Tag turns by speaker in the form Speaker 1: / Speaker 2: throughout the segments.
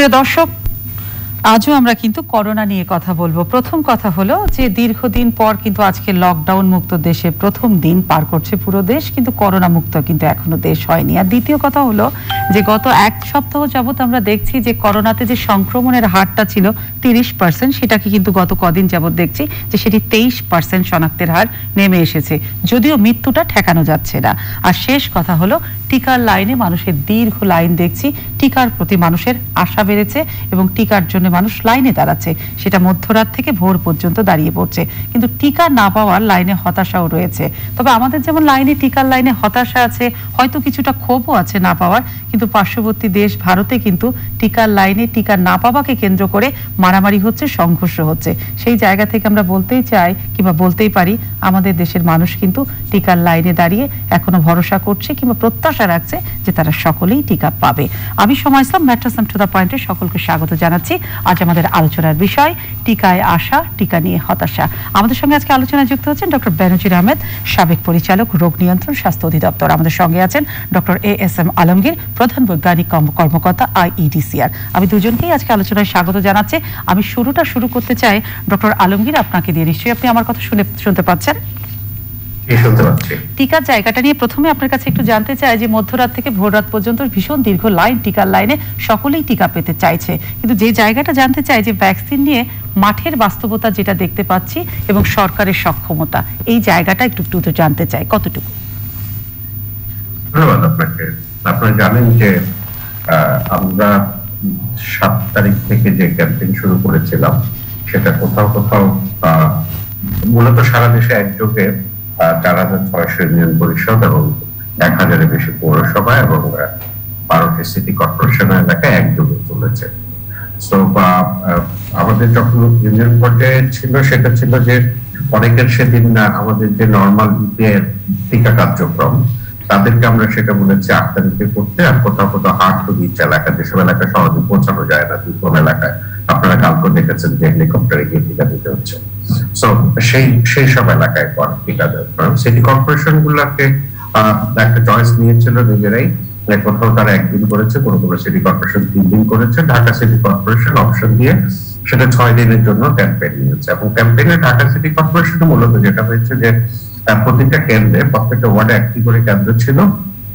Speaker 1: প্রিয় দর্শক, আজও আমরা কিন্তু করোনা নিয়ে কথা বলবো। প্রথম কথা হলো যে দীর্ঘদিন পর কিন্তু আজকে লকডাউন মুক্ত দেশে প্রথম দিন পার করছে পুরো দেশ, কিন্তু করোনা মুক্ত কিন্তু এখনো দেশ হয়নি। আর দ্বিতীয় কথা হলো যে গত এক সপ্তাহ যাবত আমরা দেখছি যে করোনাতে যে সংক্রমণের হারটা ছিল 30%, সেটাকে কিন্তু গত কদিন যাবত দেখছি যে সেটি 23% শনাক্তের হার নেমে এসেছে, যদিও মৃত্যুটা ঠেকানো যাচ্ছে না। আর শেষ কথা হলো টিকার লাইনে মানুষের দীর্ঘ লাইন দেখছি, টিকার প্রতি মানুষের আশা বেড়েছে এবং টিকার জন্য মানুষ লাইনে দাঁড়াচ্ছে, সেটা মধ্যরাত থেকে ভোর পর্যন্ত দাঁড়িয়ে পড়ছে। কিন্তু টিকা না পাওয়ার লাইনে হতাশাও রয়েছে। তবে আমাদের যেমন টিকার লাইনে হতাশা আছে, হয়তো কিছুটা ক্ষোভও আছে না পাওয়ার, কিন্তু পার্শ্ববর্তী দেশ ভারতে কিন্তু টিকার লাইনে টিকা না পাওয়াকে কেন্দ্র করে মারামারি হচ্ছে, সংঘর্ষ হচ্ছে। সেই জায়গা থেকে আমরা বলতেই চাই কিংবা বলতেই পারি আমাদের দেশের মানুষ কিন্তু টিকার লাইনে দাঁড়িয়ে এখনো ভরসা করছে কিংবা প্রত্যাশা রাখছে যে তারা সকলেই টিকা পাবে। আমি সময় ইসলাম, ম্যাট্রাসাম টু দ্য পয়েন্টে সকলকে স্বাগত জানাচ্ছি। আজ আমাদের আলোচনার বিষয় টিকায় আশা, টিকা নিয়ে হতাশা। আমাদের সঙ্গে আজকে আলোচনায় যুক্ত হচ্ছেন ডক্টর বেনজির আহমেদ, সাবেক পরিচালক, রোগ নিয়ন্ত্রণ, স্বাস্থ্য অধিদপ্তর। আমাদের সঙ্গে আছেন ডক্টর ASM আলমগীর, প্রধান বৈজ্ঞানিক কর্মকর্তা, IEDCR। আমি দুজনকেই আজকে আলোচনায় স্বাগত জানাচ্ছি। আমি শুরু করতে চাই ডক্টর আলমগীর, আপনাকে দিয়ে। নিশ্চয়ই আপনি আমার কথা শুনতে পাচ্ছেন? টিকার জায়গাটা নিয়ে প্রথমে আপনার কাছে একটু জানতে চাই যে মধ্যরাত থেকে ভোররাত পর্যন্ত ভীষণ দীর্ঘ লাইন, টিকার লাইনে সকলেই টিকা পেতে চাইছে, কিন্তু যে জায়গাটা জানতে চাই যে ভ্যাকসিন নিয়ে মাঠের বাস্তবতা যেটা দেখতে পাচ্ছি এবং সরকারের সক্ষমতা, এই জায়গাটা একটু জানতে চাই কতটুকু।
Speaker 2: ধন্যবাদ আপনাকে। আপনারা জানেন যে আমরা 7 তারিখ থেকে যে ক্যাম্পেইন শুরু করেছিলাম সেটা কোথাও মূলত সারা দেশে একযোগে 4,600 ইউনিয়ন পরিষদ এবং 1,000-এর বেশি পৌরসভা এবং 12টি সিটি কর্পোরেশন এলাকায় একযোগে চলেছে। তো আমাদের যখন ইউনিয়ন পর্যায়ে ছিল সেটা ছিল যে অনেকের সেদিন আমাদের যে নর্মাল টিকা কার্যক্রম তাদেরকে আমরা সেটা বলেছি 8 তারিখে করতে, আর কোথাও হাট তো দিচ্ছে এলাকা, যেসব এলাকায় সহজে পৌঁছানো যায় না, দুর্গম এলাকায় আপনারা কালকে দেখেছেন যে হেলিকপ্টারে গিয়ে টিকা দিতে হচ্ছে। সেই সব এলাকায় টিকা দেওয়া সিটি কর্পোরেশন গুলাকে একটা চয়েস নিয়েছিল নিজেরাই। কোথাও তারা 1 দিন করেছে, কোনো সিটি কর্পোরেশন 3 দিন করেছে। ঢাকা সিটি কর্পোরেশন অপশন দিয়ে সেটা 6 দিনের জন্য ক্যাম্পেইন নিয়েছে, এবং ক্যাম্পেইনে ঢাকা সিটি কর্পোরেশনে মূলত যেটা হয়েছে যে প্রত্যেকটা কেন্দ্রে, প্রত্যেকটা ওয়ার্ডে 1টি করে কেন্দ্র ছিল।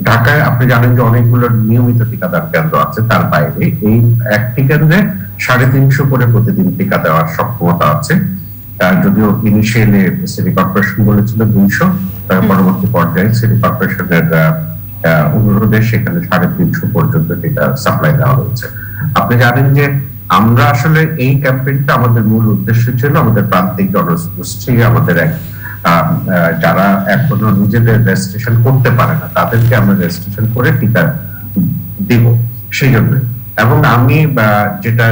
Speaker 2: ঢাকায় আপনি জানেন যে অনেকগুলো নিয়মিত টিকাদান কেন্দ্র আছে, তার বাইরে এই 1টি কেন্দ্রে 350 করে প্রতিদিন টিকা দেওয়ার সক্ষমতা আছে। যদিও ইনিশিয়ালি সিটি কর্পোরেশন বলেছিল 200, পরবর্তী পর্যায়ে সিটি কর্পোরেশনের অনুরোধে সেখানে 350 পর্যন্ত টিকা সাপ্লাই দেওয়া হয়েছে। আপনি জানেন যে আমরা আসলে এই ক্যাম্পেইনটা আমাদের মূল উদ্দেশ্য ছিল আমাদের প্রান্তিক জনগোষ্ঠী, আমাদের যারা এখনো নিজেদের রেজিস্ট্রেশন করতে পারে না তাদেরকে আমরা রেজিস্ট্রেশন করে টিকা দিব সেই জন্য। এবং আমি যেটা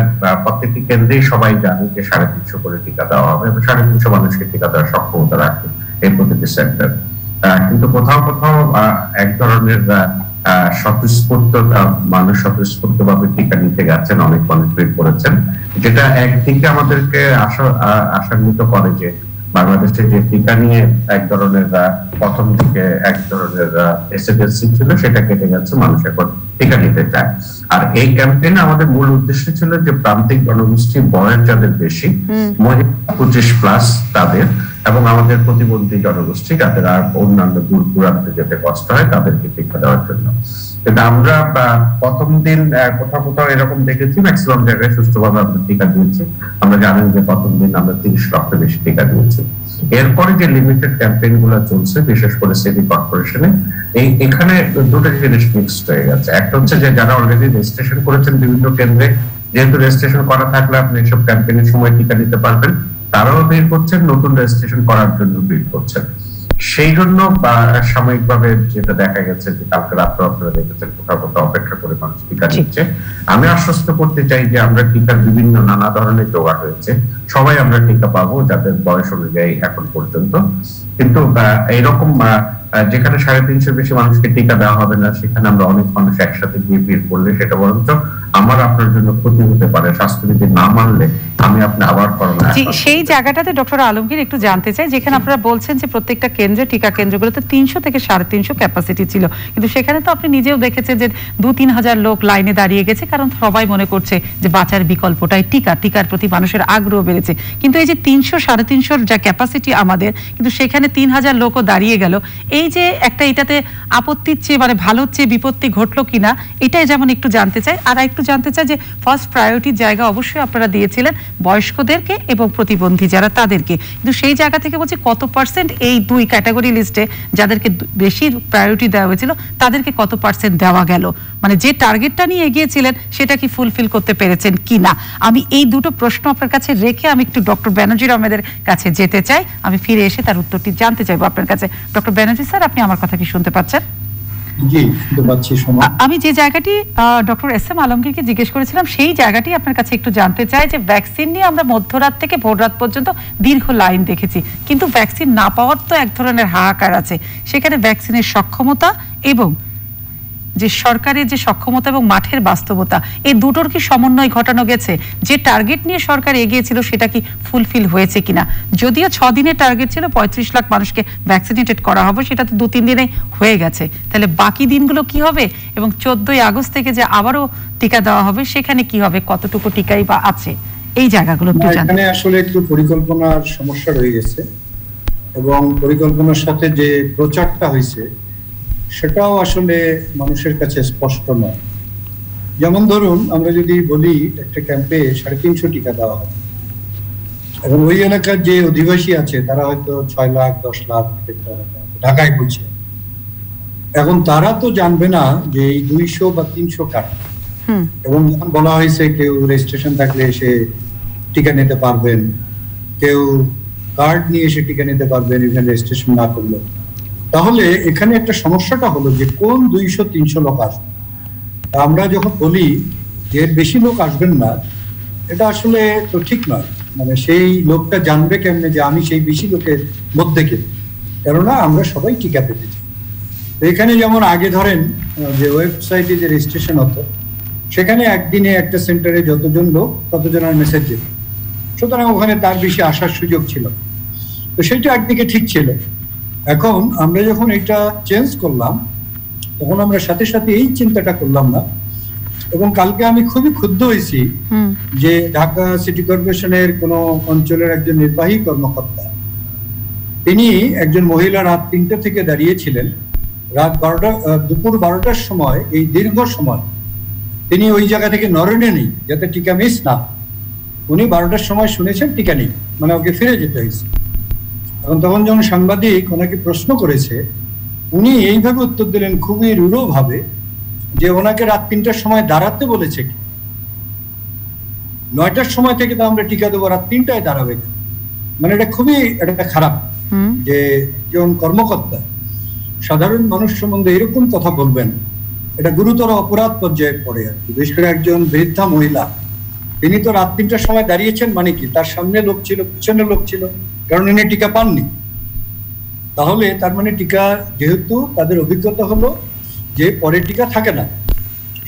Speaker 2: প্রত্যেকটি কেন্দ্রেই সবাই জানি যে 350 করে টিকা দেওয়া হবে এবং 350 মানুষকে টিকা দেওয়ার সক্ষমতা রাখবে এই প্রতিটি সেন্টার। কিন্তু কোথাও এক ধরনের স্বতঃস্ফূর্ত মানুষ স্বতঃস্ফূর্ত ভাবে টিকা নিতে গেছেন, অনেক মানুষ ভিড় করেছেন, যেটা একদিকে আমাদেরকে আশান্বিত করে যে বাংলাদেশে যে টিকা নিয়ে এক ধরনের প্রথম দিকে এক ধরনের এসএডএসসি ছিল সেটা কেটে গেছে, মানুষ এখন টিকা নিতে চায়। আর এই ক্যাম্পেইনে আমাদের মূল উদ্দেশ্য ছিল যে প্রান্তিক জনগোষ্ঠী, বয়স যাদের বেশি, মহিলা 25+ তাদের, এবং আমাদের প্রতিবন্ধী জনগোষ্ঠী যাদের আর অন্যান্য দূর দূরান্তে যেতে কষ্ট হয় তাদেরকে টিকা দেওয়ার জন্য। কিন্তু আমরা প্রথম দিন কোথাও এরকম দেখেছি, ম্যাক্সিমাম জায়গায় সুষ্ঠুভাবে আমরা টিকা দিয়েছি। আমরা জানেন যে প্রথম দিন আমরা 30 লক্ষ বেশি টিকা দিয়েছি। এরপরে যে লিমিটেড ক্যাম্পেইন গুলো চলছে, বিশেষ করে সিটি কর্পোরেশনে, এখানে দুটো জিনিস মিক্সড হয়ে গেছে। একটা হচ্ছে যে যারা অলরেডি রেজিস্ট্রেশন করেছেন বিভিন্ন কেন্দ্রে, যেহেতু রেজিস্ট্রেশন করা থাকলে আপনি এসব ক্যাম্পেইনের সময় টিকা নিতে পারবেন, তারাও ভিড় করছেন, নতুন রেজিস্ট্রেশন করার জন্য ভিড় করছেন। সেই জন্য সাময়িকভাবে যেটা দেখা গেছে যে কালকে রাত্রে আপনারা দেখেছেন কোথাও অপেক্ষা করে মানুষ টিকা নিচ্ছে। আমি আশ্বস্ত করতে চাই যে আমরা টিকার বিভিন্ন নানা ধরনের জোগাড় হয়েছে, সবাই আমরা টিকা পাবো যাদের বয়স অনুযায়ী এখন পর্যন্ত। কিন্তু এইরকম যেখানে 350 বেশি মানুষকে টিকা দেওয়া হবে না, সেখানে আমরা অনেক মানুষ একসাথে গিয়ে ভিড় করলে সেটা বরঞ্চ আমার আপনার জন্য ক্ষতি হতে পারে। স্বাস্থ্যবিধি না মানলে আমি আপনি আবার করোনা
Speaker 1: সেই জায়গাটাতে ডক্টর আলমগীর একটু জানতে চাই, যেখানে আপনারা বলছেন যে প্রত্যেকটা কেন্দ্রে টিকা কেন্দ্রগুলোতে 300 থেকে 350 ক্যাপাসিটি ছিল, কিন্তু সেখানে তো আপনি নিজেও দেখেছেন যে 2-3 হাজার লোক লাইনে দাঁড়িয়ে গেছে, কারণ সবাই মনে করছে যে বাঁচার বিকল্পটাই টিকার প্রতি মানুষের আগ্রহ বেড়েছে। কিন্তু এই যে 300-350 যা ক্যাপাসিটি আমাদের, কিন্তু সেখানে 3000 লোকও দাঁড়িয়ে গেল, এই যে একটা এটাতে আপত্তির চেয়ে মানে ভালোর চেয়ে বিপত্তি ঘটলো কিনা, এটাই যেমন একটু জানতে চাই। আর একটু জানতে চাই যে ফার্স্ট প্রায়োরিটির জায়গা অবশ্যই আপনারা দিয়েছিলেন বয়স্কদেরকে এবং প্রতিবন্ধী যারা তাদেরকে, কিন্তু সেই জায়গা থেকে বলছি কত পার্সেন্ট এই দুই ক্যাটাগরি লিস্টে যাদেরকে বেশি প্রায়োরিটি দেওয়া হয়েছিল তাদেরকে কত পার্সেন্ট দেওয়া গেল, মানে যে টার্গেটটা নিয়ে এগিয়েছিলেন সেটা কি ফুলফিল করতে পেরেছেন কিনা। আমি এই দুটো প্রশ্ন আপনার কাছে রেখে আমি একটু ডক্টর ব্যানার্জির আহমেদের কাছে যেতে চাই, আমি ফিরে এসে তার উত্তরটি জানতে চাইবো আপনার কাছে। ডক্টর ব্যানার্জি স্যার, আপনি আমার কথা কি শুনতে পাচ্ছেন?
Speaker 3: জি, শুনতে পাচ্ছি।
Speaker 1: আমি যে জায়গাটি ডক্টর এস এম আলমগীরকে জিজ্ঞেস করেছিলাম সেই জায়গাটি আপনার কাছে একটু জানতে চাই যে ভ্যাকসিন নিয়ে আমরা মধ্যরাত থেকে ভোররাত পর্যন্ত দীর্ঘ লাইন দেখেছি, কিন্তু ভ্যাকসিন না পাওয়ার তো এক ধরনের হাহাকার আছে, সেখানে ভ্যাকসিনের সক্ষমতা এবং যে সরকারের যে সক্ষমতা এবং মাঠের বাস্তবতা, এই দুটোর কি সমন্বয় ঘটানো গেছে? যে টার্গেট নিয়ে সরকার এগিয়েছিল সেটা কি ফুলফিল হয়েছে কিনা? যদিও 6 দিনের টার্গেট ছিল 35 লাখ মানুষকে ভ্যাকসিনেটেড করা হবে, সেটা তো 2-3 দিনে হয়ে গেছে, তাহলে বাকি দিনগুলো কি হবে? এবং 14ই আগস্ট থেকে যে আবারও টিকা দেওয়া হবে সেখানে কি হবে, কতটুকু টিকাই বা আছে, এই জায়গাগুলো একটু জানতে।
Speaker 3: এখানে আসলে একটু পরিকল্পনার সমস্যা রয়ে গেছে, এবং পরিকল্পনার সাথে যে প্রচারটা হয়েছে সেটাও আসলে মানুষের কাছে স্পষ্ট নয়। যেমন ধরুন, আমরা যদি বলি একটা ক্যাম্পে 350 টিকা দেওয়া হয়, এবং ওই এলাকার যে অধিবাসী আছে তারা হয়তো 6 লাখ 10 লাখ ঢাকায় বলছে, এখন তারা তো জানবে না যে এই 200 বা 300 কার্ড, এবং যখন বলা হয়েছে কেউ রেজিস্ট্রেশন থাকলে এসে টিকা নিতে পারবেন, কেউ কার্ড নিয়ে এসে টিকা নিতে পারবেন ইভেন রেজিস্ট্রেশন না করলে, তাহলে এখানে একটা সমস্যাটা হলো যে কোন 200-300 লোক আসবে। আমরা যখন বলি যে বেশি লোক আসবেন না, এটা আসলে তো ঠিক নয়। মানে সেই লোকটা জানবে কেমনে যে আমি সেই বেশি লোকের মধ্যে কে, কেননা আমরা সবাই টিকা পেতে চাই। এখানে যেমন আগে ধরেন যে ওয়েবসাইটে যে রেজিস্ট্রেশন হতো, সেখানে একদিনে একটা সেন্টারে যতজন লোক ততজনের মেসেজ যেত, সুতরাং ওখানে তার বেশি আসার সুযোগ ছিল, তো সেইটা একদিকে ঠিক ছিল। এখন আমরা যখন এটা চেঞ্জ করলাম তখন আমরা সাথে সাথে এই চিন্তাটা করলাম না, এবং কালকে আমি খুবই ক্ষুব্ধ হয়েছি যে ঢাকা সিটি কর্পোরেশনের কোন অঞ্চলের একজন নির্বাহী কর্মকর্তা, তিনি একজন মহিলা রাত 3টা থেকে দাঁড়িয়েছিলেন, রাত 12টা দুপুর 12টার সময়, এই দীর্ঘ সময় তিনি ওই জায়গা থেকে নড়েনি নেই যাতে টিকা মিস না। উনি 12টার সময় শুনেছেন টিকা নেই, মানে ওকে ফিরে যেতে হয়েছে। এখন তখন যখন সাংবাদিক ওনাকে প্রশ্ন করেছে, উনি এইভাবে উত্তর দিলেন খুবই রূঢ় ভাবে যে ওনাকে রাত 3টার সময় দাঁড়াতে বলেছে কি, 9টার সময় থেকে তো আমরা টিকা দেবো, রাত 3টায় দাঁড়াবে। মানে এটা খুবই এটা খারাপ যে একজন কর্মকর্তা সাধারণ মানুষ সম্বন্ধে এরকম কথা বলবেন, এটা গুরুতর অপরাধ পর্যায়ে পড়ে আর কি। বিশেষ করে একজন বৃদ্ধা মহিলা, তিনি তো রাত 3টার সময় দাঁড়িয়েছেন, মানে কি তার সামনে লোক ছিল, পিছনে লোক ছিল, কারণ ইনি টিকা পাননি। তাহলে তার মানে টিকা, যেহেতু তাদের অভিজ্ঞতা হলো যে পরে টিকা থাকে না,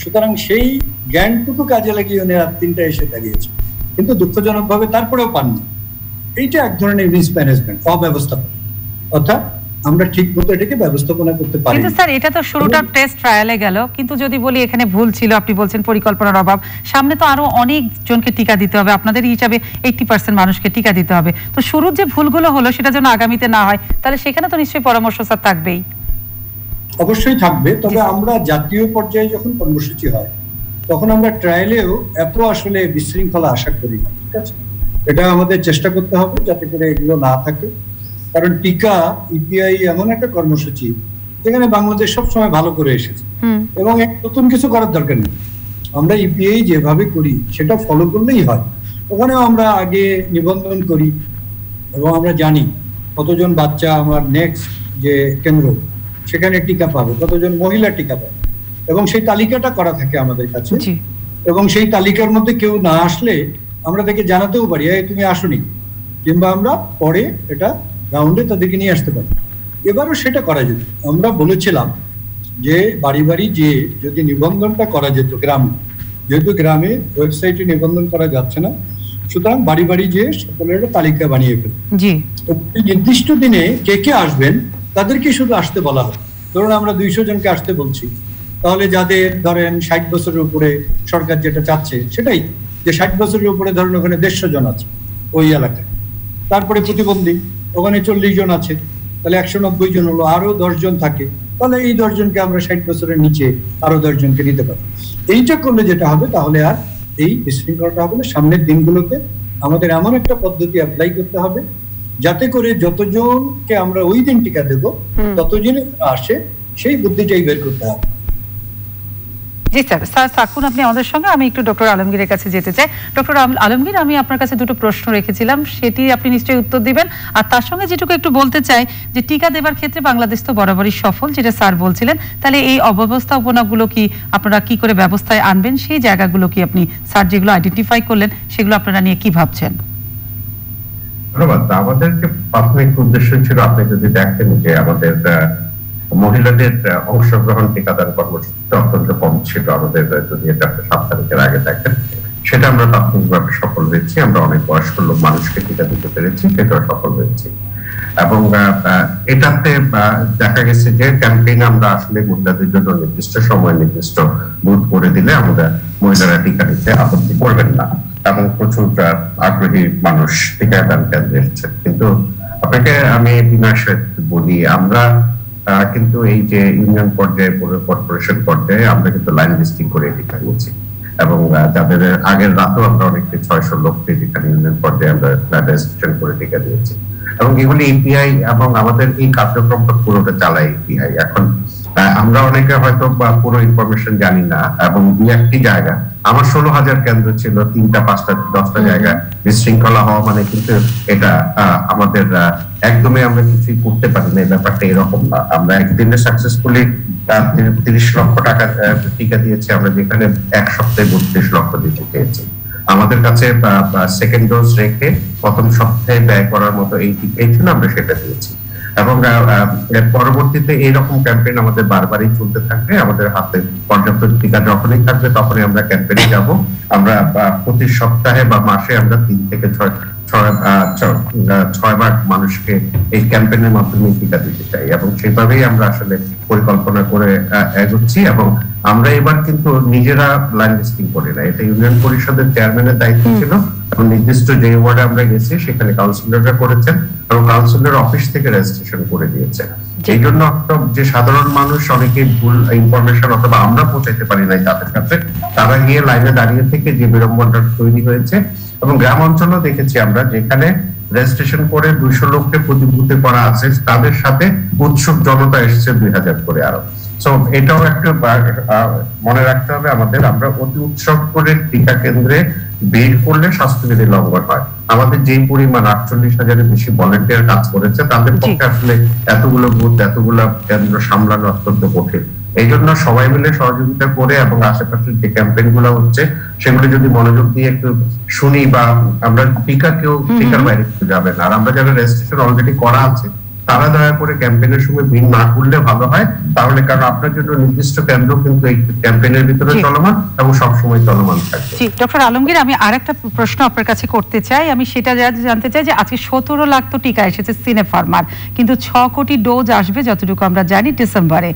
Speaker 3: সুতরাং সেই জ্ঞানটুকু কাজে লাগিয়ে উনি রাত 3টায় এসে দাঁড়িয়েছে, কিন্তু দুঃখজনক ভাবে তারপরেও পাননি। এইটা এক ধরনের মিসম্যানেজমেন্ট, অব্যবস্থাপনা, অর্থাৎ আমরা ঠিক মতো এটাকে ব্যবস্থাপনা করতে পারি।
Speaker 1: কিন্তু স্যার এটা তো শুরুটা টেস্ট ট্রায়ালে গেল, কিন্তু যদি বলি এখানে ভুল ছিল, আপনি বলছেন পরিকল্পনার অভাব, সামনে তো আরো অনেক জনকে টিকা দিতে হবে, আপনাদের হিসাবে 80% মানুষকে টিকা দিতে হবে, তো শুরুর যে ভুলগুলো হলো সেটা যেন আগামীতে না হয়, তাহলে সেখানে তো নিশ্চয়ই পরামর্শ স্যার থাকবেই।
Speaker 3: অবশ্যই থাকবে, তবে আমরা জাতীয় পর্যায়ে যখন কর্মসূচি হয় তখন আমরা ট্রায়ালেও এত আসলে বিশৃঙ্খলা আশা করি না, ঠিক আছে? এটা আমাদের চেষ্টা করতে হবে যাতে করে এগুলো না থাকে, কারণ টিকা ইপিআই এমন একটা কর্মসূচি যেখানে বাংলাদেশ সবসময় ভালো করে এসেছে, এবং নতুন কিছু করার দরকার নেই। আমরা ইপিআই যেভাবে করি সেটা ফলো করলেই হয়। ওখানেও আমরা আগে নিবন্ধন করি, এবং আমরা জানি কতজন বাচ্চা আমার নেক্সট যে কেন্দ্র সেখানে টিকা পাবে, কতজন মহিলা টিকা পাবে, এবং সেই তালিকাটা করা থাকে আমাদের কাছে। এবং সেই তালিকার মধ্যে কেউ না আসলে আমরা তাকে জানাতেও পারি, তুমি আসোনি, কিংবা আমরা পরে এটা রাউন্ডে তাদেরকে নিয়ে আসতে পারি। এবারও সেটা করা যেত। আমরা বলেছিলাম যে বাড়ি বাড়ি যে যদি নিবন্ধনটা করা যেত গ্রামে, যেহেতু গ্রামে ওয়েবসাইটে নিবন্ধন করা যাচ্ছে না, সুতরাং বাড়ি বাড়ি যে সকলের তালিকা বানিয়ে ফেলবে।
Speaker 1: জি,
Speaker 3: নির্দিষ্ট দিনে কে কে আসবেন তাদেরকে শুধু আসতে বলা হবে। ধরুন আমরা 200 জনকে আসতে বলছি, তাহলে যাদের ধরেন 60 বছরের উপরে সরকার যেটা চাচ্ছে সেটাই, যে 60 বছরের উপরে ধরেন ওখানে 150 জন আছে ওই এলাকায়, তারপরে প্রতিবন্ধী ওখানে 40 জন আছে, তাহলে 190 জন হলো, আরো 10 জন থাকে, তাহলে এই 10 জনকে আমরা 60 বছরের নিচে আরো 10 জনকে নিতে পারি। এইটা করলে যেটা হবে, তাহলে আর এই বিশৃঙ্খলাটা হবে না। সামনের দিনগুলোতে আমাদের এমন একটা পদ্ধতি অ্যাপ্লাই করতে হবে যাতে করে যতজনকে আমরা ওই দিন টিকা দেব ততজনই আসে, সেই বুদ্ধিটাই বের করতে হবে।
Speaker 1: জি স্যার, স্যার থাকুন আপনি আমাদের সঙ্গে। আমি একটু ডক্টর আলমগীরের কাছে যেতে চাই। ডক্টর আলমগীর, আমি আপনার কাছে দুটো প্রশ্ন রেখেছিলাম, সেটি আপনি নিশ্চয়ই উত্তর দিবেন। আর তার সঙ্গে যেটুকু একটু বলতে চাই যে টিকা দেবার ক্ষেত্রে বাংলাদেশ তো বরাবরই সফল, যেটা স্যার বলছিলেন, তাহলে এই অব্যবস্থাপনাগুলো কি আপনারা কি করে ব্যবস্থায় আনবেন, সেই জায়গাগুলো কি আপনি স্যার যেগুলো আইডেন্টিফাই করলেন সেগুলো আপনারা নিয়ে কি ভাবছেন?
Speaker 2: ধন্যবাদ। আমাদের যে প্রাথমিক উদ্দেশ্য ছিল, আপনি যদি দেখেন যে আমাদের মহিলাদের অংশগ্রহণ টিকাদান কর্মসূচিতে অত্যন্ত কম ছিল। আমাদের যদি এটা 7 তারিখের আগে দেখেন, সেটা আমরা প্রাথমিকভাবে সফল হয়েছি। আমরা অনেক বয়স্ক লোক মানুষকে টিকা দিতে পেরেছি, সেটাও সফল হয়েছি। এবং এটাতে দেখা গেছে যে ক্যাম্পেইন আমরা আসলে মহিলাদের জন্য নির্দিষ্ট সময় নির্দিষ্ট বুথ করে দিলে আমাদের মহিলারা টিকা নিতে আপত্তি করবেন না, এবং প্রচুর আগ্রহী মানুষ টিকাদান কেন্দ্রে এসেছেন। কিন্তু আপনাকে আমি বিনাশ বলি, আমরা কিন্তু এই যে ইউনিয়ন পর্যায়ে, কর্পোরেশন পর্যায়ে আমরা কিন্তু লাইন লিস্টিং করে টিকা নিয়েছি, এবং যাদের আগের রাতেও আমরা অনেকটি 600 লোককে যেখানে ইউনিয়ন পর্যায়ে আমরা রেজিস্ট্রেশন করে টিকা দিয়েছি। এবং এগুলি ইপিআই, এবং আমাদের এই কার্যক্রমটা পুরোটা চালায় ইপিআই। এখন আমরা অনেকে হয়তো পুরো ইনফরমেশন জানি না, এবং 2-1টি জায়গা, আমার 16,000 কেন্দ্র ছিল, 3টা 5টা 10টা জায়গায় বিশৃঙ্খলা হওয়া মানে কিন্তু এটা আমাদের একদমই আমরা কিছুই করতে পারি না। এই ব্যাপারটা এরকম না। আমরা একদিনে সাকসেসফুলি 30 লক্ষ টাকা টিকা দিয়েছি, আমরা যেখানে এক সপ্তাহে 32 লক্ষ দিতে চেয়েছি। আমাদের কাছে সেকেন্ড ডোজ রেখে প্রথম সপ্তাহে ব্যয় করার মতো এই টিকাই ছিল, আমরা সেটা দিয়েছি। এবং পরবর্তীতে এইরকম ক্যাম্পেইন আমাদের বারবারই চলতে থাকবে। আমাদের হাতে পর্যাপ্ত টিকা যখনই থাকবে তখনই আমরা ক্যাম্পেইনে যাব। আমরা প্রতি সপ্তাহে বা মাসে আমরা 3 থেকে 6 বার মানুষকে এই ক্যাম্পেইনের মাধ্যমে টিকা দিতে চাই, এবং সেভাবেই আমরা আসলে পরিকল্পনা করে এগোচ্ছি। এবং আমরা এবার কিন্তু নিজেরা লাইন লিস্টিং করি না, এটা ইউনিয়ন পরিষদের চেয়ারম্যানের দায়িত্ব ছিল, এবং নির্দিষ্ট যে ওয়ার্ডে আমরা গেছি সেখানে কাউন্সিলররা করেছেন, এবং কাউন্সিলর অফিস থেকে রেজিস্ট্রেশন করে দিয়েছে। এই জন্য যে সাধারণ মানুষ অনেকে ভুল ইনফরমেশন অথবা আমরা পৌঁছাইতে পারি নাই তাদের কাছে, তারা গিয়ে লাইনে দাঁড়িয়ে থেকে যে বিড়ম্বনটা তৈরি হয়েছে। এবং গ্রাম অঞ্চলও দেখেছি আমরা, যেখানে রেজিস্ট্রেশন করে 200 লোককে প্রতিভূতি করা আছে, তাদের সাথে উৎসুক জনতা এসেছে 2000 করে আরো। সো এটাও একটা মনে রাখতে হবে আমাদের, আমরা অতি উৎসব করে টিকা কেন্দ্রে ভিড় করলে স্বাস্থ্যবিধি লঙ্ঘন হয়। আমাদের যে পরিমাণ 48,000-এর বেশি ভলেন্টিয়ার কাজ করেছে, তাদের পক্ষে আসলে এতগুলো বুথ, এতগুলো কেন্দ্র সামলানো অত্যন্ত কঠিন। এই জন্য সবাই মিলে সহযোগিতা করে, এবং আশেপাশের যে ক্যাম্পেইন গুলো হচ্ছে সেগুলো যদি মনোযোগ দিয়ে একটু শুনি, বা আমরা টিকার বাইরে যাবে না। আর আমরা যারা রেজিস্ট্রেশন অলরেডি করা আছে তারা দয়া করে ক্যাম্পেইনের সময় ভিড় না করলে ভালো হয়, তাহলে কারণ আপনার জন্য নির্দিষ্ট কেন্দ্র কিন্তু এই ক্যাম্পেইনের ভিতরে চলমান এবং সবসময় চলমান থাকবে।
Speaker 1: জি ডক্টর আলমগীর, আমি আরেকটা প্রশ্ন আপনার কাছে করতে চাই। আমি সেটা জানতে চাই যে আজকে 17 লাখ তো টিকা এসেছে সিনেফার্মার, কিন্তু 6 কোটি ডোজ আসবে যতটুকু আমরা জানি ডিসেম্বরে।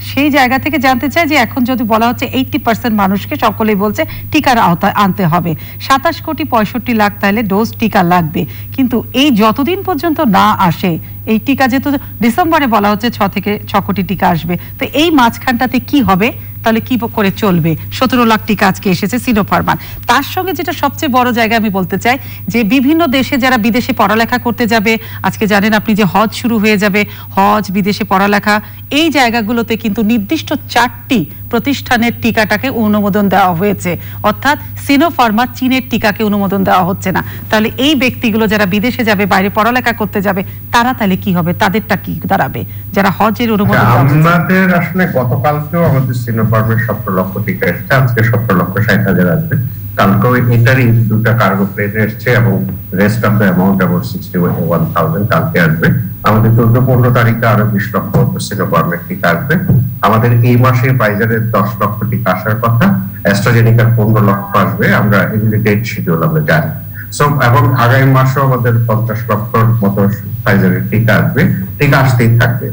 Speaker 1: সেই জায়গা থেকে জানতে চাই যে এখন যদি বলা হচ্ছে 80% মানুষকে, সকলেই বলছে টিকার আওতায় আনতে হবে, 27 কোটি 65 লাখ তাহলে ডোজ টিকা লাগবে, কিন্তু এই যতদিন পর্যন্ত না আসে এই টিকা, যেহেতু ডিসেম্বরে বলা হচ্ছে 6 থেকে 6 কোটি টিকা আসবে, তো এই মাঝখানটাতে কি হবে, তাহলে কি করে চলবে? 17 লাখ টিকা আজকে এসেছে সিনোফার্মার। তার সঙ্গে যেটা সবচেয়ে বড় জায়গা আমি বলতে চাই যে বিভিন্ন দেশে যারা বিদেশে পড়ালেখা করতে যাবে, আজকে জানেন আপনি যে হজ শুরু হয়ে যাবে, হজ, বিদেশে পড়ালেখা, এই জায়গাগুলোতে কিন্তু নির্দিষ্ট 4টি প্রতিষ্ঠানের টিকাটাকে অনুমোদন দেওয়া হয়েছে, অর্থাৎ সিনোফার্মা চীনের টিকাকে অনুমোদন দেওয়া হচ্ছে না। তাহলে এই ব্যক্তিগুলো যারা বিদেশে যাবে, বাইরে পড়ালেখা করতে যাবে, তারা তাহলে কি হবে, তাদেরটা কি দাঁড়াবে যারা হজের অনুমোদন?
Speaker 2: আমাদের আসলে গতকালকেও আমাদের সিনোফার্মের 17 লক্ষ টিকা এসেছে, আজকে 17,60,000 আসবে। কালকেও এটারই 2টা কার্গো প্লেনে এসছে, এবং rest of the amount about 61,000 কালকে আসবে। আমাদের 14-15 তারিখে আরো 20 লক্ষ সিনোফার্মের টিকা আসবে। আমাদের এই মাসে ফাইজারের 10 লক্ষ টিকা আসার কথা, অ্যাস্ট্রাজেনিকার 15 লক্ষ আসবে। আমরা এগুলি ডেট শিডিউল আমরা জানি। সো এবং আগামী মাসেও আমাদের 50 লক্ষর মতো ফাইজারের টিকা আসবে, টিকা আসতেই থাকবে।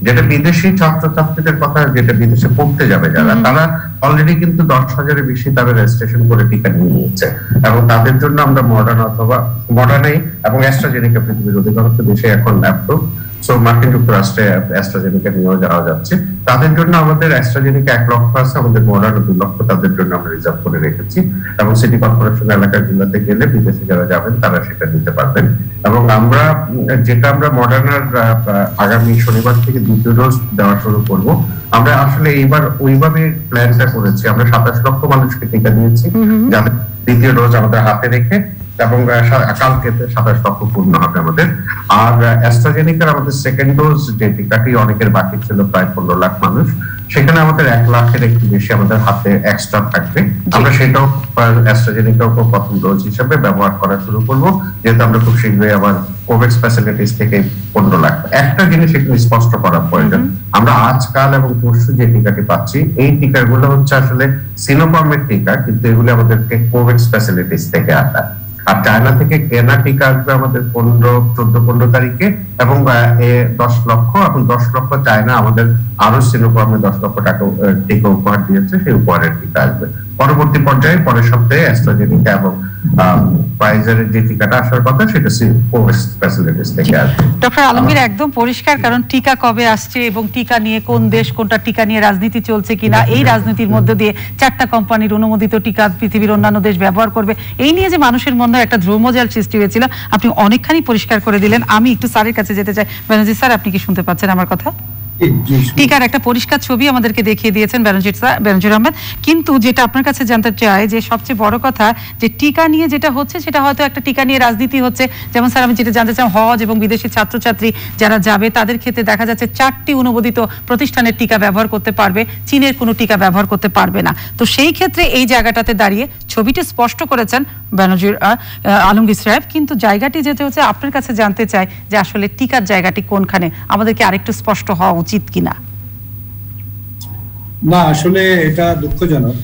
Speaker 2: যেটা বিদেশি ছাত্রছাত্রীদের কথা, যেটা বিদেশে পড়তে যাবে যারা, তারা অলরেডি কিন্তু 10,000-এর বেশি তারা রেজিস্ট্রেশন করে টিকা নিয়ে নিচ্ছে, এবং তাদের জন্য আমরা মডার্নাই এবং অ্যাস্ট্রাজেনেকা পৃথিবীর অধিকাংশ দেশে এখন ল্যাপটপ, সো মার্কিন যুক্তরাষ্ট্রে অ্যাস্ট্রাজেনেকা নিয়েও যাওয়া যাচ্ছে। তাদের জন্য আমাদের অ্যাস্ট্রাজেনেকা 1 লক্ষ আছে, আমাদের মডার্না 2 লক্ষ তাদের জন্য আমরা রিজার্ভ করে রেখেছি, এবং সিটি কর্পোরেশন এলাকাগুলোতে গেলে বিদেশে যারা যাবেন তারা সেটা নিতে পারবেন। এবং আমরা মডার্নার আগামী শনিবার থেকে 2য় ডোজ দেওয়া শুরু করব। আমরা আসলে এইবার ওইভাবে প্ল্যানটা করেছি, আমরা 27 লক্ষ মানুষকে টিকা দিয়েছি, যাদের 2য় ডোজ আমাদের হাতে রেখে, এবং কালকে 27 লক্ষ পূর্ণ হবে আমাদের। আর অ্যাস্ট্রাজেনেকার আমাদের সেকেন্ড ডোজ যে টিকাটি অনেকের বাকি ছিল, প্রায় 15 লাখ মানুষ, সেখানে আমাদের 1 লাখের একটু বেশি আমাদের হাতে এক্সট্রা থাকবে। আমরা সেটাও অ্যাস্ট্রাজেনেকাও প্রথম ডোজ হিসেবে ব্যবহার করা শুরু করব, যেহেতু আমরা খুব শীঘ্রই আবার কোভ্যাক্স ফ্যাসিলিটিস থেকে 15 লাখ। একটা জিনিস এখানে স্পষ্ট করা প্রয়োজন, আমরা আজকাল এবং পরশু যে টিকাটি পাচ্ছি, এই টিকাগুলো হচ্ছে আসলে সিনোফার্মের টিকা, কিন্তু এগুলো আমাদেরকে কোভ্যাক্স ফ্যাসিলিটিস থেকে আসা। আর চায়না থেকে কেনা টিকা আসবে আমাদের 14-15 তারিখে, এবং 10 লক্ষ, এখন 10 লক্ষ চায়না আমাদের আরো সিনোফার্মে 10 লক্ষ টাকা টিকা উপহার দিয়েছে, সেই উপহারের টিকা আসবে পরবর্তী পর্যায়ে। পরের সপ্তাহে অ্যাস্ট্রাজেনেকা এবং ফাইজারের যে টিকাটা আসার কথা, সেটা কোভ্যাক্স ফ্যাসিলিটিস থেকে আসবে।
Speaker 1: ডক্টর আলমগীর একদম পরিষ্কার, কারণ টিকা কবে আসছে এবং টিকা নিয়ে কোন দেশ কোনটা টিকা নিয়ে রাজনীতি চলছে কিনা, এই রাজনীতির মধ্যে দিয়ে 4টা কোম্পানির অনুমোদিত টিকা পৃথিবীর অন্যান্য দেশ ব্যবহার করবে, এই নিয়ে যে মানুষের মধ্যে একটা ধ্রুমজাল সৃষ্টি হয়েছিল, আপনি অনেকখানি পরিষ্কার করে দিলেন। আমি একটু স্যারের কাছে যেতে চাই। বেনজির স্যার, আপনি কি শুনতে পাচ্ছেন আমার কথা? টিকার একটা পরিষ্কার ছবি আমাদেরকে দেখিয়ে দিয়েছেন বেনজির আহমেদ, কিন্তু যেটা আপনার কাছে জানতে চাই যে সবচেয়ে বড় কথা, যে টিকা নিয়ে যেটা হচ্ছে সেটা হয়তো একটা টিকা নিয়ে রাজনীতি হচ্ছে। যেমন স্যার, আমি যেটা জানতে চাই, হজ এবং বিদেশি ছাত্রছাত্রী যারা যাবে তাদের ক্ষেত্রে দেখা যাচ্ছে 4টি অনুমোদিত প্রতিষ্ঠানের টিকা ব্যবহার করতে পারবে, চীনের কোনো টিকা ব্যবহার করতে পারবে না। তো সেই ক্ষেত্রে এই জায়গাটাতে দাঁড়িয়ে ছবিটি স্পষ্ট করেছেন বেনজির আলমগীর সাহেব, কিন্তু জায়গাটি যেটা হচ্ছে আপনার কাছে জানতে চাই যে আসলে টিকার জায়গাটি কোনখানে, আমাদেরকে আরেকটু স্পষ্ট হওয়া উচিত কিনা।
Speaker 3: না, আসলে এটা দুঃখজনক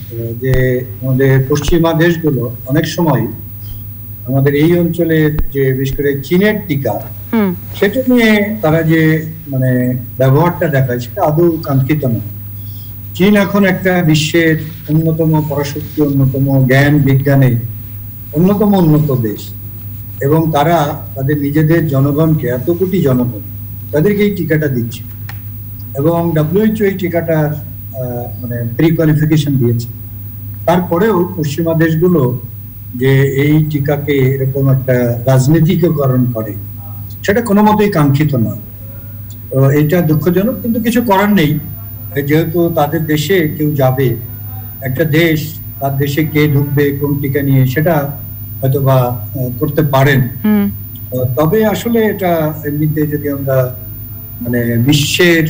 Speaker 3: যে আমাদের পশ্চিমা দেশগুলো অনেক সময় আমাদের এই অঞ্চলে যে বিশেষ করে চীনের টিকা, সেটা নিয়ে তারা যে ব্যবহারটা দেখায়, সেটা আদৌ কাঙ্ক্ষিত নয়। চীন এখন একটা বিশ্বের অন্যতম পরাশক্তি, অন্যতম জ্ঞান বিজ্ঞানে অন্যতম উন্নত দেশ, এবং তারা তাদের নিজেদের জনগণকে, এত কোটি জনগণ, তাদেরকে এই টিকাটা দিচ্ছে, এবং WHO এই টিকাটার প্রি কোয়ালিফিকেশন দিয়েছে। তারপরেও পশ্চিমা দেশগুলো যে এই টিকাকে এরকম একটা রাজনীতিকরণ করে, সেটা কোনো মতেই কাঙ্ক্ষিত নয়। তো এটা দুঃখজনক, কিন্তু কিছু করার নেই। যেহেতু তাদের দেশে কেউ যাবে, একটা দেশ, তার দেশে কে ঢুকবে কোন টিকা নিয়ে, সেটা হয়তো বা করতে পারেন। তবে আসলে এটা এমনিতে যদি আমরা বিশ্বের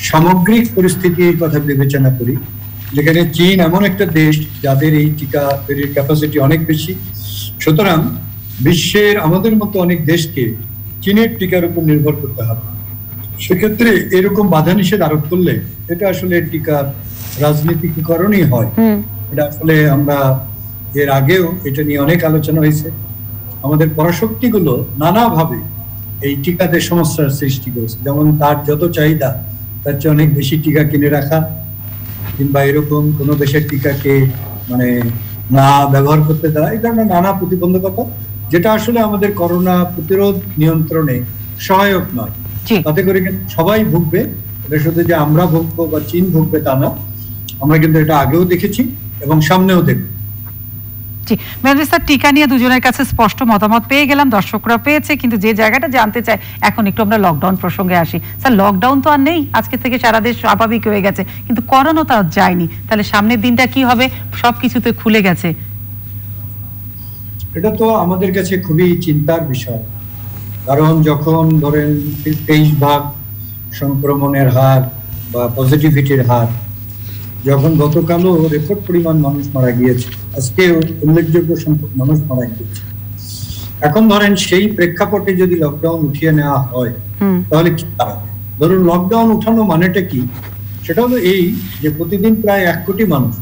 Speaker 3: সামগ্রিক পরিস্থিতির কথা বিবেচনা করি, যেখানে চীন এমন একটা দেশ যাদের এই টিকা তৈরির ক্যাপাসিটি অনেক বেশি, সুতরাং বিশ্বের আমাদের মতো অনেক দেশকে চীনের টিকার উপর নির্ভর করতে হবে। সেক্ষেত্রে এরকম বাধা নিষেধ আরোপ করলে এটা আসলে টিকা রাজনীতিকরণই হয়। এটা আসলে আমরা এর আগেও এটা নিয়ে অনেক আলোচনা হয়েছে। আমাদের পরাশক্তিগুলো নানাভাবে এই টিকাতে সমস্যার সৃষ্টি করেছে, যেমন তার যত চাহিদা তার চেয়ে অনেক বেশি টিকা কিনে রাখা, কিংবা এরকম কোনো দেশের টিকাকে না ব্যবহার করতে দেওয়া, এই ধরনের নানা প্রতিবন্ধকতা, যেটা আসলে আমাদের করোনা প্রতিরোধ নিয়ন্ত্রণে সহায়ক নয়। তাতে করে কিন্তু সবাই ভুগবে। এটা শুধু যে আমরা ভুগবো বা চীন ভুগবে তা না, আমরা কিন্তু এটা আগেও দেখেছি এবং সামনেও দেখব।
Speaker 1: টিকা নিয়ে দুজনের কাছে স্পষ্ট মতামত পেয়ে গেলাম, দর্শকরা পেয়েছে, কিন্তু যে জায়গাটা জানতে চাই এখন একটু আমরা লকডাউন প্রসঙ্গে আসি। স্যার, লকডাউন তো আর নেই, আজকে থেকে সারা দেশ স্বাভাবিক হয়ে গেছে, কিন্তু করোনা তো আর যায়নি। তাহলে সামনের দিনটা কি হবে? সবকিছু তো খুলে গেছে।
Speaker 3: এটা তো আমাদের কাছে খুবই চিন্তার বিষয়, কারণ যখন ধরেন 23% সংক্রমণের হার বা পজিটিভিটির হার, যখন গতকালও রেকর্ড পরিমাণ মানুষ মারা গিয়েছে, আজকে উল্লেখযোগ্য সংখ্যক মানুষ মারা গিয়েছে, এখন ধরেন সেই প্রেক্ষাপটে যদি লকডাউন উঠিয়ে নেওয়া হয়, তাহলে কি দাঁড়াবে? ধরুন লকডাউন উঠানো মানেটা কি? সেটা হলো এই যে প্রতিদিন প্রায় 1 কোটি মানুষ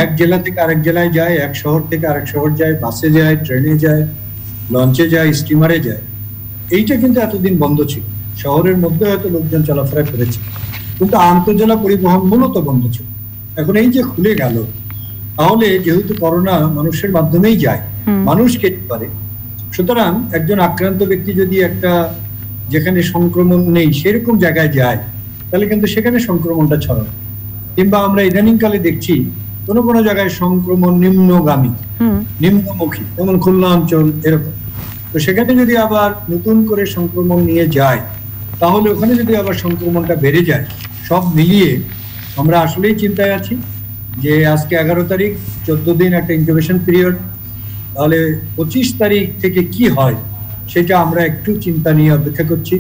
Speaker 3: এক জেলা থেকে আরেক জেলায় যায়, এক শহর থেকে আরেক শহর যায়, বাসে যায়, ট্রেনে যায়, লঞ্চে যায়, স্টিমারে যায়, এইটা কিন্তু এতদিন বন্ধ ছিল। শহরের মধ্যে হয়তো লোকজন চলাফেরা করেছে, কিন্তু আন্তঃজেলা পরিবহন মূলত বন্ধ ছিল। এখন এই যে খুলে গেল, তাহলে যেহেতু করোনা মানুষের মাধ্যমেই যায়, মানুষ কেটে পারে, সুতরাং একজন আক্রান্ত ব্যক্তি যদি একটা যেখানে সংক্রমণ নেই সেরকম জায়গায় যায়, তাহলে কিন্তু সেখানে সংক্রমণটা ছড়াবে। কিংবা আমরা ইদানিং কালে দেখছি কোনো কোনো জায়গায় সংক্রমণ নিম্নগামী, নিম্নমুখী, যেমন খুলনা অঞ্চল এরকম। তো সেখানে যদি আবার নতুন করে সংক্রমণ নিয়ে যায়, তাহলে ওখানে যদি আবার সংক্রমণটা বেড়ে যায়, সব মিলিয়ে আমরা আসলেই চিন্তায় আছি যে আজকে 11 তারিখ, 14 দিন একটা ইনকিউবেশন পিরিয়ড, তাহলে 25 তারিখ থেকে কি হয় সেটা আমরা একটু চিন্তা নিয়ে অপেক্ষা করছি।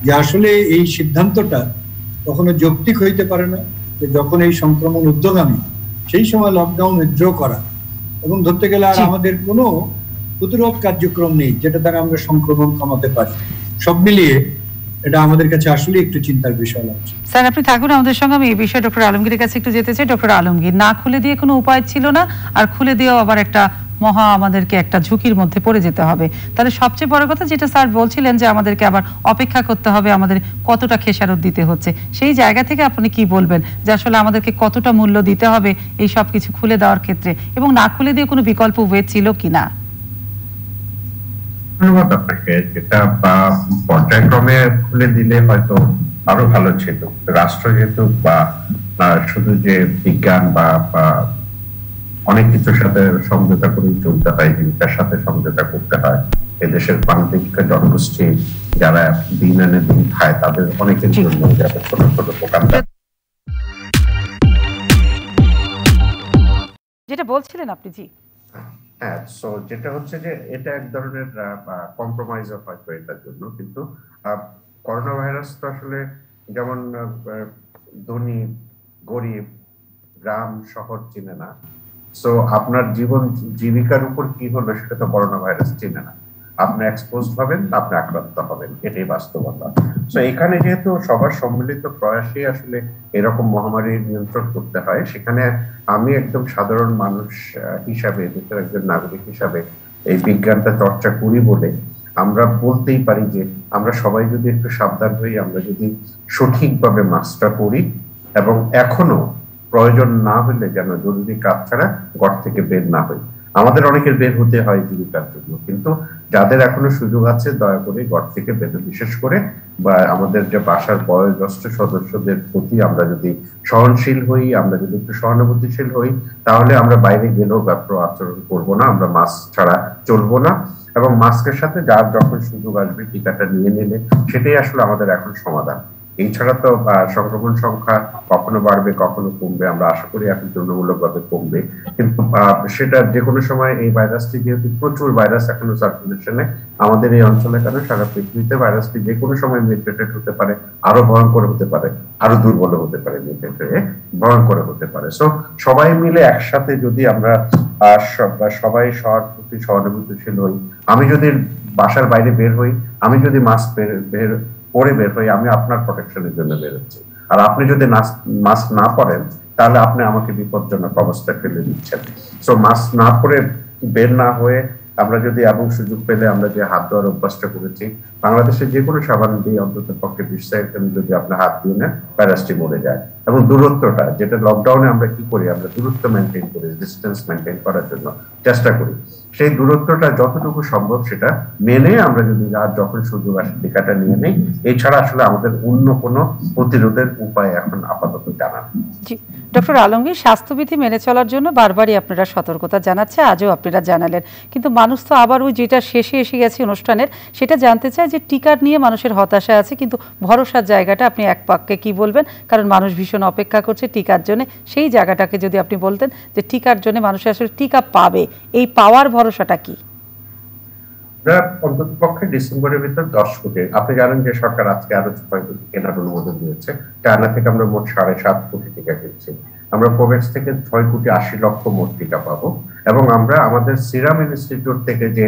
Speaker 3: যে আসলে এই সিদ্ধান্তটা কখনো যৌক্তিক হইতে পারে না যে যখন এই সংক্রমণ ঊর্ধ্বগামী, সেই সময় লকডাউন উইথড্র করা, এবং ধরতে গেলে আর আমাদের কোনো প্রতিরোধ কার্যক্রম নেই যেটা দ্বারা আমরা সংক্রমণ কমাতে পারি। সব মিলিয়ে এটা আমাদের কাছে আসলে একটু চিন্তার বিষয় লাগছে।
Speaker 1: স্যার আপনি থাকুন আমাদের সঙ্গে, আমি এই বিষয়ে ডক্টর আলমগীরের কাছে একটু যেতে চাই। ডক্টর আলমগীর, না খুলে দিয়ে কোনো উপায় ছিল না, আর খুলে দিয়েও আবার একটা আমাদেরকে একটা ঝুঁকির মধ্যে পড়ে যেতে হবে। তাহলে সবচেয়ে বড় কথা যেটা স্যার বলছিলেন যে আমাদেরকে আবার অপেক্ষা করতে হবে, আমাদের কতটা খেসারত দিতে হচ্ছে, সেই জায়গা থেকে আপনি কি বলবেন যে আসলে আমাদেরকে কতটা মূল্য দিতে হবে এই সব কিছু খুলে দেওয়ার ক্ষেত্রে, এবং না খুলে দিয়ে কোনো বিকল্প ওয়ে ছিল কিনা?
Speaker 2: ধন্যবাদ আপনাকে। যেটা পর্যায়ক্রমে খুলে দিলে হয়তো আরো ভালো ছিল। রাষ্ট্র যেহেতু বা শুধু যে বিজ্ঞান বা অনেক কিছুর সাথে সমঝোতা করেই চলতে হয়, জীবিকার সাথে সমঝোতা করতে হয়। এদেশের প্রান্তিক জনগোষ্ঠী যারা দিন আনে দিন খায়, তাদের অনেকের জন্য যাতে ছোট ছোট দোকানদার,
Speaker 1: যেটা বলছিলেন আপনি। জি
Speaker 2: হ্যাঁ, সো যেটা হচ্ছে যে এটা এক ধরনের কম্প্রোমাইজ হয়তো এটার জন্য, কিন্তু করোনা ভাইরাস তো আসলে যেমন ধনী গরিব, গ্রাম শহর চিনে না। সো আপনার জীবন জীবিকার উপর কি হলো সেটা তো করোনা ভাইরাস চিনে না। আপনি এক্সপোজ হবেন, আপনি আক্রান্ত হবেন, এটাই বাস্তবতা। সো এখানে যেহেতু সবার সম্মিলিত প্রয়াসই আসলে এরকম মহামারী নিয়ন্ত্রণ করতে হয়, সেখানে আমি একদম সাধারণ মানুষ হিসাবে, দেশের একজন নাগরিক হিসাবে এই বিজ্ঞানটা চর্চা করি বলে আমরা বলতেই পারি যে আমরা সবাই যদি একটু সাবধান হই, আমরা যদি সঠিকভাবে মাস্কটা পরি, এবং এখনো প্রয়োজন না হলে যেন জরুরি কাজ ছাড়া ঘর থেকে বের না হই। আমাদের অনেকের বের হতে হয় জীবিকার জন্য, কিন্তু যাদের এখনো সুযোগ আছে দয়া করে ঘর থেকে বের, বিশেষ করে বা আমাদের যে বাসার বয়োজ্যেষ্ঠ সদস্যদের প্রতি আমরা যদি সহনশীল হই, আমরা যদি একটু সহানুভূতিশীল হই, তাহলে আমরা বাইরে গেলেও ব্যাপার আচরণ করবো না, আমরা মাস্ক ছাড়া চলবো না, এবং মাস্কের সাথে যার যখন সুযোগ আসবে টিকাটা নিয়ে নিলে সেটাই আসলে আমাদের এখন সমাধান। এছাড়া তো সংক্রমণ সংখ্যা কখনো বাড়বে কখনো কমবে, আমরা আশা করি এখন তুলনামূলকভাবে কমবে, কিন্তু সেটা যে কোনো সময় এই ভাইরাসটি যেহেতু প্রচুর ভাইরাস এখনো সার্কুলেশনে আমাদের এই অঞ্চলে, কেন সারা পৃথিবীতে ভাইরাসটি যে কোনো সময় মিউটেটেড হতে পারে, আরো ভয়ঙ্কর হতে পারে, আরো দুর্বল হতে পারে, মিউটেট হয়ে ভয়ঙ্কর হতে পারে। সো সবাই মিলে একসাথে যদি আমরা সবাই সবার প্রতি সহানুভূতিশীল হই, আমি যদি বাসার বাইরে বের হই, আমি যদি মাস্ক পরে বের হই, আমি আপনার প্রোটেকশনের জন্য বের হচ্ছি, আর আপনি যদি মাস্ক না পরেন তাহলে আপনি আমাকে বিপজ্জনক অবস্থায় ফেলে দিচ্ছেন। সো মাস্ক না পরে বের না হয়ে আমরা যদি, এবং সুযোগ পেলে আমরা যে হাত ধোয়ার অভ্যাসটা করেছি, বাংলাদেশে যে কোনো সাবান দিয়ে অন্তত পক্ষে 20 সেকেন্ড যদি আপনার হাত দিয়ে নেন, ভাইরাসটি মরে যায়। এবং দূরত্বটা, যেটা লকডাউনে আমরা কি করি, আমরা দূরত্ব মেনটেন করি, ডিস্টেন্স মেনটেন করার জন্য চেষ্টা করি, সেই দূরত্বটা যতটুকু সম্ভব সেটা মেনে আমরা যদি আর যখন সুযোগ আসে টিকাটা নিয়ে নেই, এছাড়া আসলে আমাদের অন্য কোনো প্রতিরোধের উপায় এখন আপাতত জানা নেই।
Speaker 1: জি ডক্টর আলমগীর, স্বাস্থ্যবিধি মেনে চলার জন্য বারবারই আপনারা সতর্কতা জানাচ্ছে, আজও আপনারা জানালেন, কিন্তু মানুষ তো আবার ওই যেটা শেষে এসে গেছে অনুষ্ঠানের, সেটা জানতে চায় যে টিকার নিয়ে মানুষের হতাশা আছে, কিন্তু ভরসার জায়গাটা আপনি এক পাক্কে কি বলবেন? কারণ মানুষ ভীষণ অপেক্ষা করছে টিকার জন্য, সেই জায়গাটাকে যদি আপনি বলতেন যে টিকার জন্য মানুষ আসলে টিকা পাবে, এই পাওয়ার ভরসাটা কি?
Speaker 2: অন্তত পক্ষে ডিসেম্বরের ভিতর 10 কোটি, আপনি জানেন যে সরকার আজকে আরো 6 কোটি কেনার অনুমোদন দিয়েছে। চায়না থেকে আমরা মোট 7.5 কোটি টিকা কিনছি। আমরা কোভ্যাক্স থেকে 6 কোটি 80 লক্ষ মোট টিকা পাবো, এবং আমরা আমাদের সিরাম ইনস্টিটিউট থেকে যে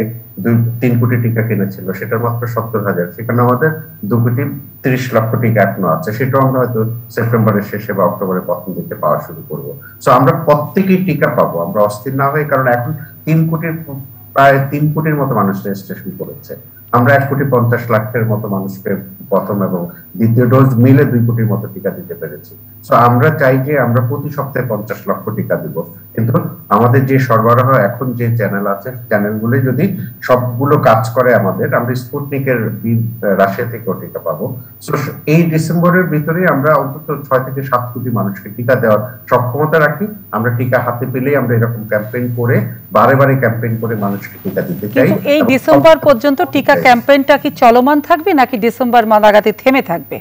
Speaker 2: 3 কোটি টিকা কিনেছিল সেটার মাত্র 70,000, সেখানে আমাদের 2 কোটি 30 লক্ষ টিকা এখনো আছে, সেটাও আমরা হয়তো সেপ্টেম্বরের শেষে বা অক্টোবরের প্রথম দিকে পাওয়া শুরু করবো। সো আমরা প্রত্যেকেই টিকা পাবো, আমরা অস্থির না হই, কারণ এখন 3 কোটির প্রায় 3 কোটির মতো মানুষ রেজিস্ট্রেশন করেছে। আমরা 1,50,00,000-এর মতো মানুষকে প্রথম এবং দ্বিতীয় ডোজ মিলে 2 কোটির মতো টিকা দিতে পেরেছি। সো আমরা চাই যে আমরা প্রতি সপ্তাহে 50 লক্ষ টিকা দিব, কিন্তু আমাদের যে সরবরাহ এখন যে চ্যানেল আছে, চ্যানেলগুলো যদি সবগুলো কাজ করে আমরা স্পুটনিকের রাশিয়া থেকেও টিকা পাবো। সো এই ডিসেম্বরের ভিতরে আমরা অন্তত 6 থেকে 7 কোটি মানুষকে টিকা দেওয়ার সক্ষমতা রাখি। আমরা টিকা হাতে পেলেই আমরা এরকম ক্যাম্পেইন করে বারে বারে ক্যাম্পেইন করে মানুষকে টিকা দিতে চাই।
Speaker 1: কিন্তু এই ডিসেম্বর পর্যন্ত টিকা ক্যাম্পেইনটা কি চলমান থাকবে নাকি ডিসেম্বর নাগাদই থেমে থাকবে?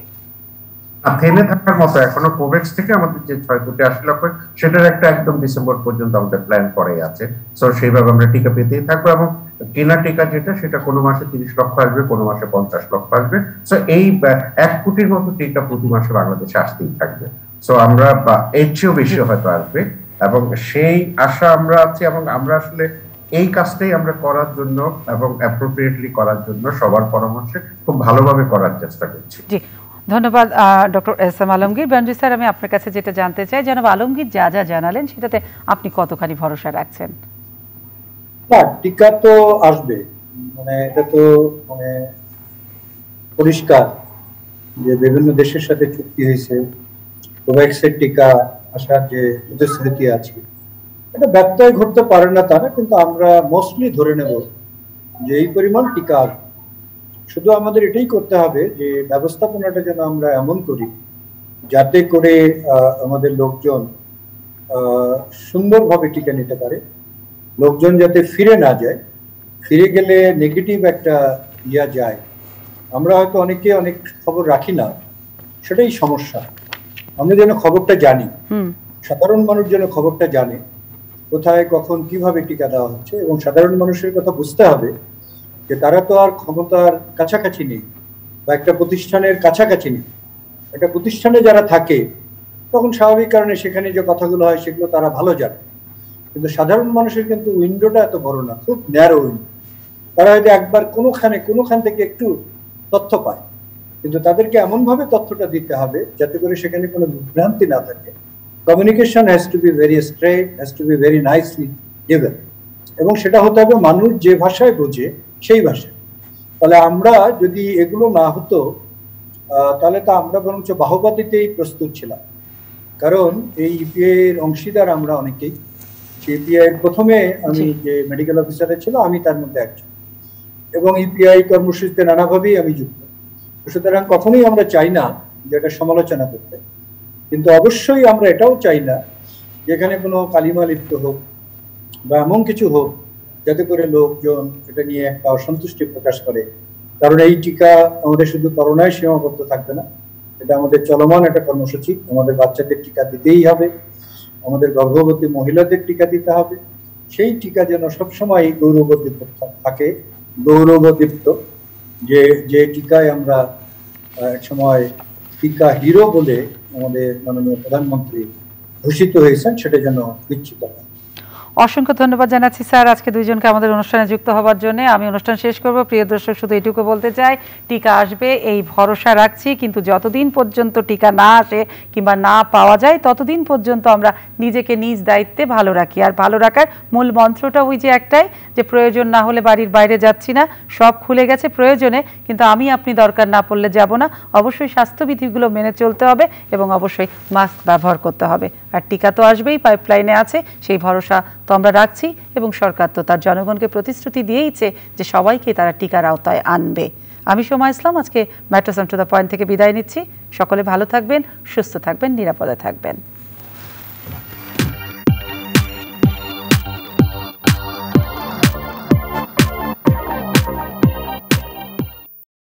Speaker 2: থেমে থাকার মতো এখনো কোভ্যাক্স থেকে আমাদের যে 6,80,00,000 সেটার একটা একদম ডিসেম্বর পর্যন্ত আমাদের প্ল্যান করেই আছে। সো সেইভাবে আমরা টিকা পেতেই থাকবো এবং কেনা টিকা যেটা সেটা কোনো মাসে 30 লক্ষ আসবে, কোনো মাসে 50 লক্ষ আসবে। সো এই 1 কোটির মতো টিকা প্রতি মাসে বাংলাদেশে আসতেই থাকবে। সো আমরা এর চেয়েও বেশি হয়তো আসবে এবং সেই আশা আমরা আছি এবং আমরা আসলে এই কাজটাই আমরা করার জন্য এবং অ্যাপ্রোপ্রিয়েটলি করার জন্য সবার পরামর্শে খুব ভালোভাবে করার চেষ্টা করছি।
Speaker 1: জি, ধন্যবাদ ডক্টর এস এম আলমগীর। বেনজির স্যার, আমি আপনার কাছে যেটা জানতে চাই, জনাব আলমগীর যা যা জানালেন সেটাতে আপনি কতখানি ভরসা রাখছেন?
Speaker 3: না, টিকা তো আসবে, এটা তো পরিষ্কার যে বিভিন্ন দেশের সাথে চুক্তি হয়েছে, কোভ্যাক্সের টিকা আসার যে প্রতিশ্রুতি আছে, এটা ব্যত্যয় ঘটতে পারে না তারা, কিন্তু আমরা মোস্টলি ধরে নেব যে এই পরিমাণ টিকা আসবে। শুধু আমাদের এটাই করতে হবে যে ব্যবস্থাপনাটা যেন আমরা এমন করি যাতে করে আমাদের লোকজন সুন্দরভাবে টিকা নিতে পারে, লোকজন যাতে ফিরে না যায়, ফিরে গেলে নেগেটিভ একটা যায়। আমরা হয়তো অনেকে অনেক খবর রাখি না, সেটাই সমস্যা। আমরা যেন খবরটা জানি, সাধারণ মানুষ যেন খবরটা জানে কোথায় কখন কিভাবে টিকা দেওয়া হচ্ছে, এবং সাধারণ মানুষের কথা বুঝতে হবে যে তারা তো আর ক্ষমতার কাছাকাছি নেই বা একটা প্রতিষ্ঠানের কাছাকাছি নেই। একটা প্রতিষ্ঠানে যারা থাকে তখন স্বাভাবিক কারণে সেখানে যে কথাগুলো হয় সেগুলো তারা ভালো জানে, কিন্তু সাধারণ মানুষের কিন্তু উইন্ডোটা এত বড় না, খুব ন্যারো উইন্ডো। তারা হয়তো একবার কোনোখান থেকে একটু তথ্য পায়, কিন্তু তাদেরকে এমন ভাবে তথ্যটা দিতে হবে যাতে করে সেখানে কোনো বিভ্রান্তি না থাকে। Communication has to be very straight, has to be very nicely given, এবং সেটা হতে হবে মানুষ যে ভাষায় বোঝে সেই ভাষায়। তাহলে আমরা যদি এগুলো না হতো তাহলে তো আমরা বরঞ্চ বাহবা দিতেই প্রস্তুত ছিলাম, কারণ এই ইপিআই এর অংশীদার আমরা অনেকেই। ইপিআই প্রথমে আমি যে মেডিকেল অফিসারে ছিল আমি তার মধ্যে একজন, এবং ইপিআই কর্মসূচিতে নানাভাবেই আমি যুক্ত। সুতরাং কখনোই আমরা চাই না যে এটা সমালোচনা করতে, কিন্তু অবশ্যই আমরা এটাও চাই না যেখানে কোনো কালিমা লিপ্ত হোক বা এমন কিছু হোক যাতে করে লোকজন এটা নিয়ে একটা অসন্তুষ্টি প্রকাশ করে। কারণ এই টিকা আমাদের শুধু করোনায় সীমাবদ্ধ থাকবে না, এটা আমাদের চলমান একটা কর্মসূচি। আমাদের বাচ্চাদের টিকা দিতেই হবে, আমাদের গর্ভবতী মহিলাদের টিকা দিতে হবে। সেই টিকা যেন সবসময় গৌরবোদ্দীপ্ত থাকে, গৌরবোদ্দীপ্ত যে টিকায় আমরা এক সময় টিকা হিরো বলে আমাদের মাননীয় প্রধানমন্ত্রী ঘোষিত হয়েছেন, সেটা যেন নিশ্চিত হয়।
Speaker 1: অসংখ্য ধন্যবাদ জানাচ্ছি স্যার আজকে দুইজনকে আমাদের অনুষ্ঠানে যুক্ত হওয়ার জন্য। আমি অনুষ্ঠান শেষ করব। প্রিয় দর্শক, শুধু এটুকু বলতে চাই, টিকা আসবে এই ভরসা রাখছি, কিন্তু যতদিন পর্যন্ত টিকা না আসে কিংবা না পাওয়া যায় ততদিন পর্যন্ত আমরা নিজেকে নিজ দায়িত্বে ভালো রাখি। আর ভালো রাখার মূল মন্ত্রটা ওই যে একটাই, যে প্রয়োজন না হলে বাড়ির বাইরে যাচ্ছি না, সব খুলে গেছে প্রয়োজনে, কিন্তু আমি আপনি দরকার না পড়লে যাব না। অবশ্যই স্বাস্থ্যবিধিগুলো মেনে চলতে হবে এবং অবশ্যই মাস্ক ব্যবহার করতে হবে। আর টিকা তো আসবেই, পাইপলাইনে আছে, সেই ভরসা তো আমরা রাখছি, এবং সরকার তো তার জনগণকে প্রতিশ্রুতি দিয়েইছে যে সবাইকে তারা টিকার আওতায় আনবে। আমি সোমা ইসলাম আজকে mattress on to the point থেকে বিদায় নিচ্ছি। সকলে ভালো থাকবেন, সুস্থ থাকবেন, নিরাপদে থাকবেন।